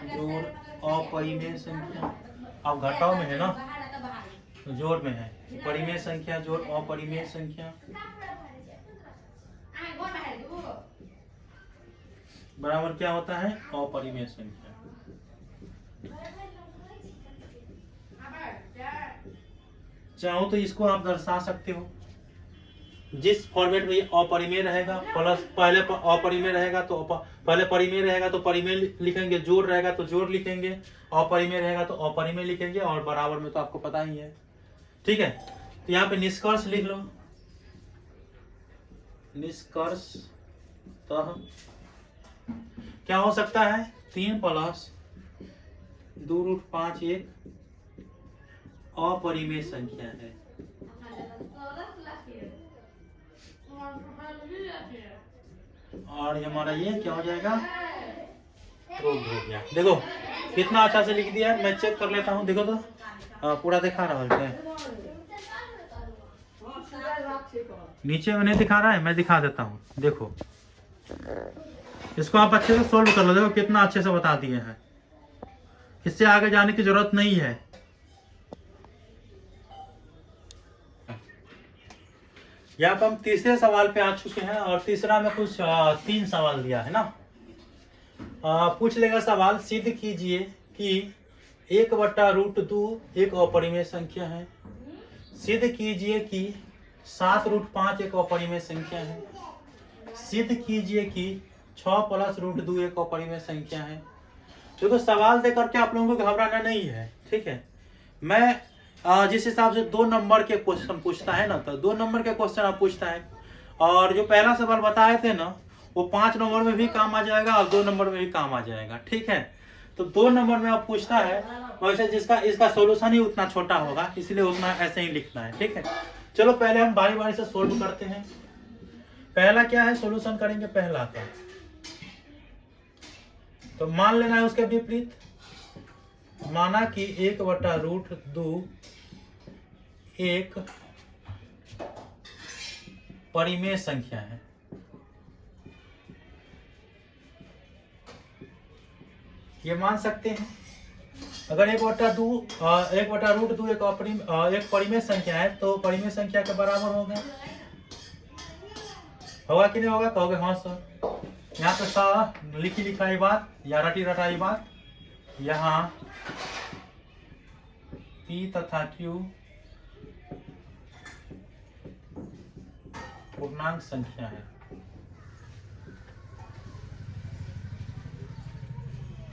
जोड़ अपरिमेय संख्या, अब घटाव में है ना, तो जोड़ में है, परिमेय संख्या जोड़ अपरिमेय संख्या बराबर क्या होता है? अपरिमेय संख्या। चाहो तो इसको आप दर्शा सकते हो, जिस फॉर्मेट में अपरिमेय रहेगा प्लस पहले अपरिमेय रहेगा तो पहले परिमेय रहेगा तो परिमेय लिखेंगे, जोड़ रहेगा तो जोड़ लिखेंगे, अपरिमेय रहेगा तो अपरिमेय लिखेंगे, और बराबर में तो आपको पता ही है। ठीक है, तो यहाँ पे निष्कर्ष लिख लो। निष्कर्ष क्या हो सकता है? 3 + 2√5 एक अपरिमेय संख्या है। और हमारा ये क्या हो जाएगा? प्रूव हो गया। देखो कितना अच्छा से लिख दिया है। मैं चेक कर लेता हूँ, देखो तो पूरा दिखा रहा है। नीचे में नहीं दिखा रहा है, मैं दिखा देता हूँ। देखो इसको आप अच्छे से सोल्व कर लो। देखो कितना अच्छे से बता दिए हैं, इससे आगे जाने की जरूरत नहीं है। यहाँ पर हम तीसरे सवाल पे आ चुके हैं, और तीसरा में कुछ 3 सवाल दिया है ना। पूछ लेगा सवाल, सिद्ध कीजिए कि 1/√2 एक अपरिमेय संख्या है। सिद्ध कीजिए कि 7√5 एक अपरिमेय संख्या है। सिद्ध कीजिए कि 6 + √2 एक अपरिमेय संख्या है। देखो सवाल दे करके आप लोगों को घबराना नहीं है, ठीक है। मैं जिस हिसाब से 2 नंबर के क्वेश्चन पूछता है ना, तो 2 नंबर के क्वेश्चन आप पूछता है, और जो पहला सवाल बताए थे ना वो 5 नंबर में भी काम आ जाएगा और 2 नंबर में भी काम आ जाएगा, ठीक है। तो 2 नंबर में आप पूछता है, वैसे इसका सोल्यूशन ही उतना छोटा होगा, इसलिए उतना ऐसे ही लिखना है, ठीक है। चलो पहले हम बारी बारी से सोल्व करते हैं। पहला क्या है, सॉल्यूशन करेंगे पहला का, तो मान लेना है उसके विपरीत। माना कि 1/√2 एक परिमेय संख्या है। ये मान सकते हैं। अगर 1/√2 एक परिमेय संख्या है तो परिमेय संख्या के बराबर होगा कि नहीं होगा? कहोगे हाँ सर। यहाँ पे सा लिखी लिखाई बात या रटी रटाई बात, यहाँ P तथा Q पूर्णांक संख्या है,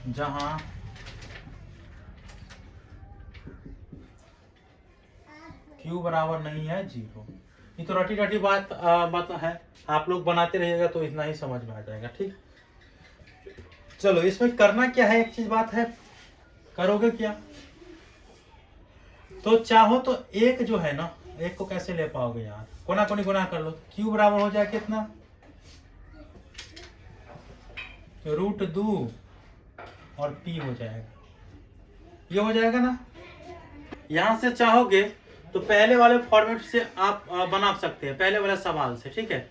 जहां Q बराबर नहीं है 0। ये तो रटी रटी बात है, आप लोग बनाते रहिएगा तो इतना ही समझ में आ जाएगा। ठीक, चलो इसमें करना क्या है, एक चीज बात है, करोगे क्या? तो चाहो तो एक जो है ना, एक को कैसे ले पाओगे यार, कोना कोनी गुना कर लो। Q बराबर हो जाए कितना, √2 और P हो जाएगा, ये हो जाएगा ना। यहां से चाहोगे तो पहले वाले फॉर्मेट से आप बना सकते हैं, पहले वाले सवाल से, ठीक है।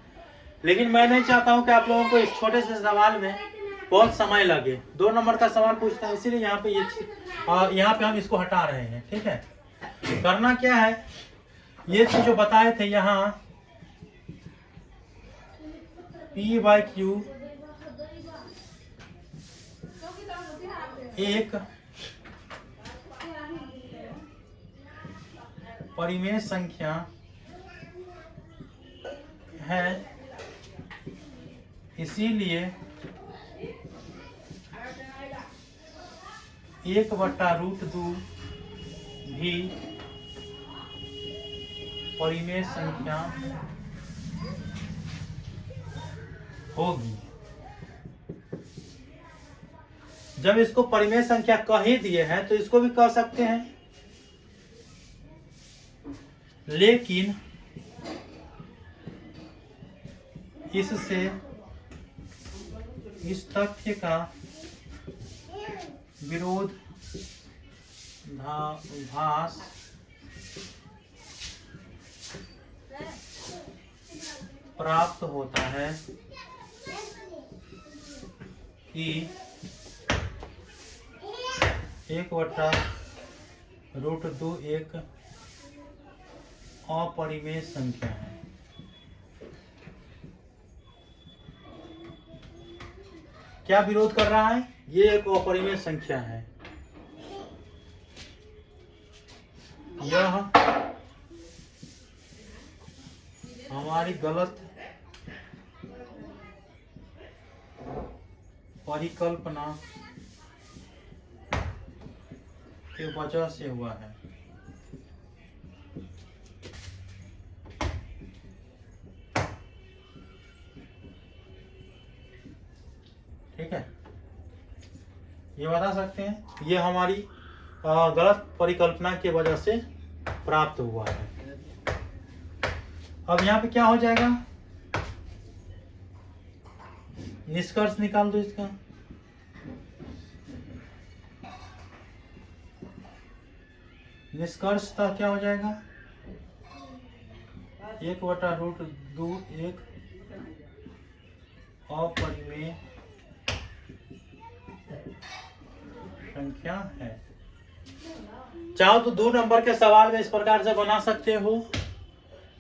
लेकिन मैं नहीं चाहता हूं कि आप लोगों को इस छोटे से सवाल में बहुत समय लगे। 2 नंबर का सवाल पूछता है, इसीलिए यहाँ पे यहाँ पे हम इसको हटा रहे हैं, ठीक है। करना क्या है, ये चीज जो बताए थे यहाँ P/Q एक परिमेय संख्या है, इसीलिए 1/√2 भी परिमेय संख्या होगी। जब इसको परिमेय संख्या कह ही दिए हैं तो इसको भी कह सकते हैं, लेकिन इससे इस तथ्य का विरोधाभास प्राप्त होता है कि 1/√2 एक अपरिमेय संख्या है। क्या विरोध कर रहा है? ये एक अपरिमेय संख्या है। यह हमारी गलत परिकल्पना के वजह से हुआ है। ठीक है, ये बता सकते हैं, ये हमारी गलत परिकल्पना की वजह से प्राप्त हुआ है। अब यहाँ पे क्या हो जाएगा, निष्कर्ष निकाल दो इसका। निष्कर्ष क्या हो जाएगा, 1/√2 एक अपरिमेय संख्या है। चाहो तो 2 नंबर के सवाल में इस प्रकार से बना सकते हो,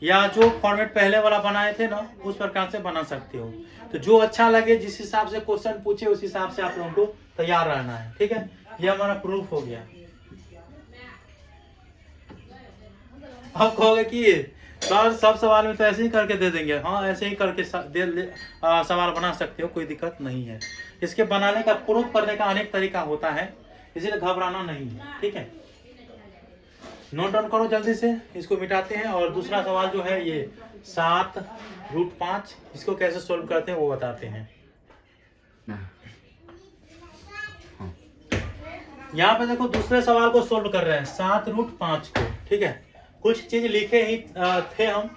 या जो फॉर्मेट पहले वाला बनाए थे ना उस प्रकार से बना सकते हो। तो जो अच्छा लगे, जिस हिसाब से क्वेश्चन पूछे उस हिसाब से आप लोगों को तैयार रहना है। ठीक है, ये हमारा प्रूफ हो गया। अब कहोगे कि सर सब सवाल में तो ऐसे ही करके दे देंगे। हाँ, ऐसे ही करके सवाल बना सकते हो, कोई दिक्कत नहीं है। इसके बनाने का, प्रूफ करने का अनेक तरीका होता है, इसलिए घबराना नहीं है। ठीक है, नोट डाउन करो जल्दी से, इसको मिटाते हैं। और दूसरा सवाल जो है ये 7√5, इसको कैसे सोल्व करते हैं वो बताते हैं। यहाँ पे देखो दूसरे सवाल को सोल्व कर रहे हैं, 7√5 को। ठीक है, कुछ चीज लिखे ही थे हम,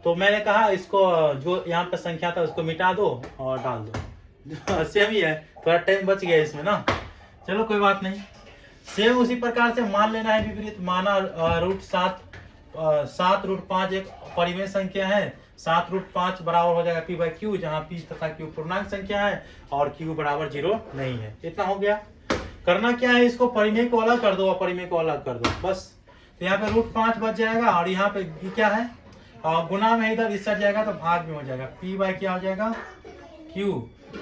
तो मैंने कहा इसको जो यहाँ पे संख्या था उसको मिटा दो और डाल दो। सेम ही है, थोड़ा टाइम बच गया इसमें ना, चलो कोई बात नहीं। सेम उसी प्रकार से मान लेना है विपरीत। माना √7 एक परिमेय संख्या है, 7√5 बराबर हो जाएगा p बाई क्यू, जहाँ p तथा q पूर्णांक संख्या है और q बराबर 0 नहीं है। इतना हो गया। करना क्या है, इसको परिमेय को अलग कर दो, अपरिमेय को अलग कर दो, बस। तो यहाँ पे √5 बच जाएगा और यहाँ पे क्या है, गुना में इधर इस साइड जाएगा तो भाग में हो जाएगा, p बाई क्या हो जाएगा q,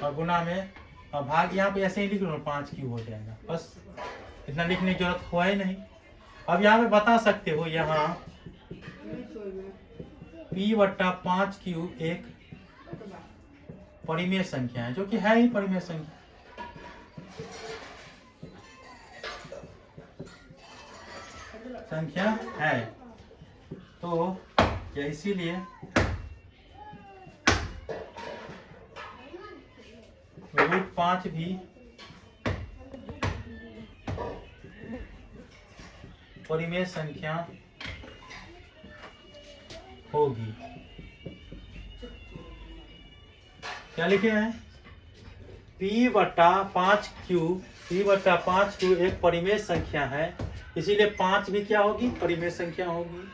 और गुना में भाग यहाँ पे ऐसे ही लिख लो 5q हो जाएगा, बस। इतना लिखने की जरूरत हुआ ही नहीं। अब यहाँ पे बता सकते हो, यहाँ p/5q एक परिमेय संख्या है, जो कि है ही परिमेय संख्या है। तो या इसीलिए √5 भी परिमेय संख्या होगी। क्या लिखे हैं, p/5q एक परिमेय संख्या है, इसीलिए 5 भी क्या होगी, परिमेय संख्या होगी।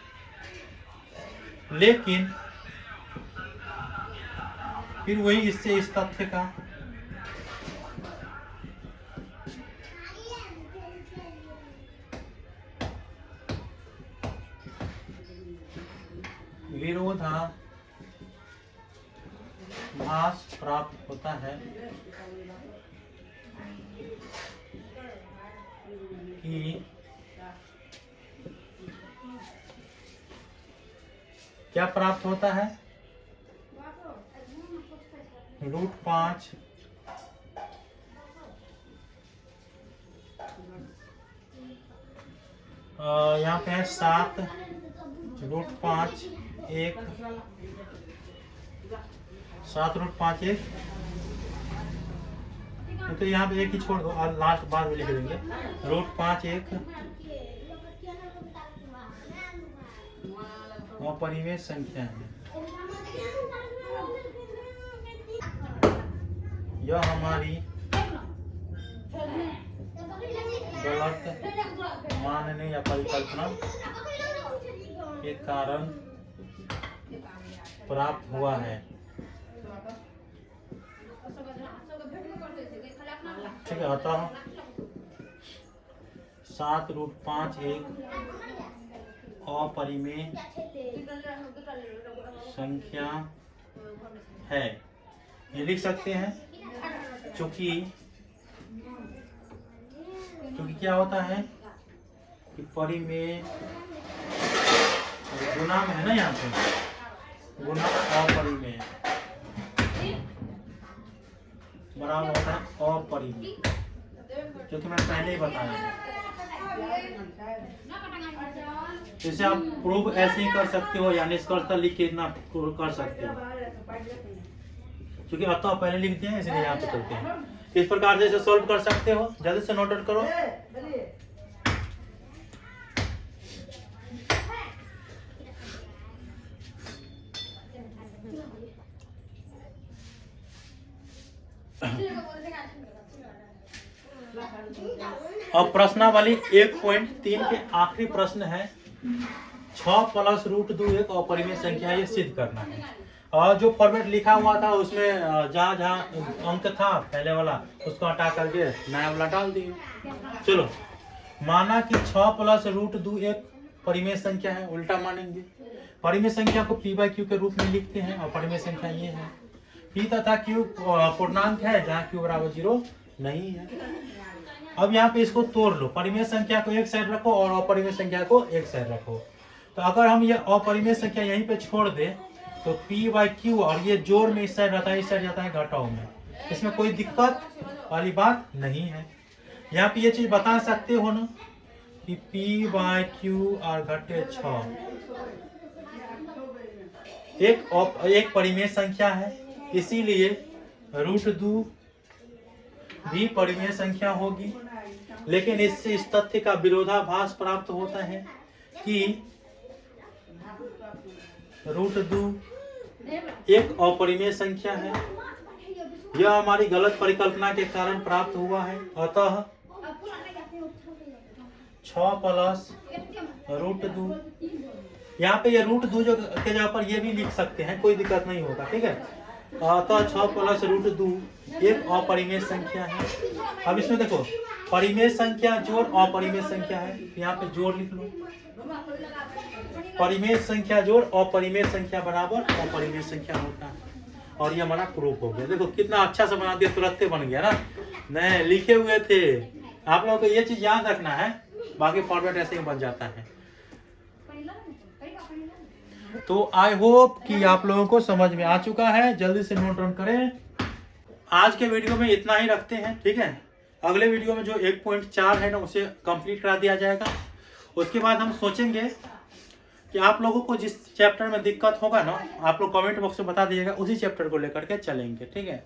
लेकिन फिर वही इससे इस तथ्य का विरोधाभास प्राप्त होता है कि क्या प्राप्त होता है, √5 यहाँ पे है 7 √5 एक 7√5 एक, तो यहाँ पे एक ही छोड़ दो और लास्ट बार में लिख देंगे √5 एक अपरिमेय संख्या है। यह हमारी गलत मानने या परिकल्पना के कारण प्राप्त हुआ है। ठीक है, अतः 7√5 एक अपरिमेय संख्या है, ये लिख सकते हैं। चूंकि क्या होता है कि परिमेय गुना में है ना, यहाँ पे गुना अपरिमेय बराबर होता है अपरिमेय, क्योंकि मैं पहले ही बताया। जैसे आप प्रूव ऐसे ही कर सकते हो या निष्कर्ष लिख के इतना कर सकते हो, क्योंकि अतः पहले लिख दिया है, इसलिए यहाँ पे चलते हैं। इस प्रकार से सॉल्व कर सकते हो, जल्दी से नोट डाउन करो। अब प्रश्नावली 1.3 के आखिरी प्रश्न है, 6 + √2 एक अपरिमेय संख्या, ये सिद्ध करना है। और जो फॉर्मेट लिखा हुआ था उसमें जहाँ अंक था पहले वाला, उसको हटा करके नया वाला डाल दिए। चलो, माना कि 6 + √2 एक परिमेय संख्या है, उल्टा मानेंगे। परिमेय संख्या को p बाई क्यू के रूप में लिखते हैं, और परिमेय संख्या ये है। p तथा q पूर्णांक है, जहाँ q बराबर 0 नहीं है। अब यहाँ पे इसको तोड़ लो, परिमेय संख्या को एक साइड रखो और अपरिमेय संख्या को एक साइड रखो। तो अगर हम ये अपरिमेय संख्या यहीं पे छोड़ दे तो p बाई क्यू, और ये जोड़ में इस साइड रहता है, इस साइड जाता है घटाओ में, इसमें कोई दिक्कत वाली बात नहीं है। यहाँ पे ये चीज बता सकते हो ना कि p बाई क्यू और घटे 6 एक परिमेय संख्या है, इसीलिए √2 भी परिमेय संख्या होगी। लेकिन इससे इस तथ्य का विरोधाभास प्राप्त होता है कि √2 एक अपरिमेय संख्या है। यह हमारी गलत परिकल्पना के कारण प्राप्त हुआ है। अतः 6 प्लस √2, यहाँ पे ये √2 जो के जगह पर ये भी लिख सकते हैं, कोई दिक्कत नहीं होगा, ठीक है। अतः 6 प्लस √2 एक अपरिमेय संख्या है। अब इसमें देखो परिमेय संख्या जोड़ अपरिमेय संख्या है, यहाँ पे जोड़ लिख लो। परिमेय संख्या जोड़ अपरिमेय संख्या बराबर अपरिमेय संख्या होता है। और ये हमारा प्रूफ हो गया। देखो कितना अच्छा से बना दिया, तुरंत बन गया ना। नहीं लिखे हुए थे, आप लोगों को ये चीज याद रखना है, बाकी फॉर्मेट ऐसे ही बन जाता है। तो आई होप कि आप लोगों को समझ में आ चुका है। जल्दी से नोट डाउन करें। आज के वीडियो में इतना ही रखते हैं, ठीक है। अगले वीडियो में जो 1.4 है ना उसे कंप्लीट करा दिया जाएगा। उसके बाद हम सोचेंगे कि आप लोगों को जिस चैप्टर में दिक्कत होगा ना, आप लोग कमेंट बॉक्स में बता दीजिएगा, उसी चैप्टर को लेकर के चलेंगे, ठीक है।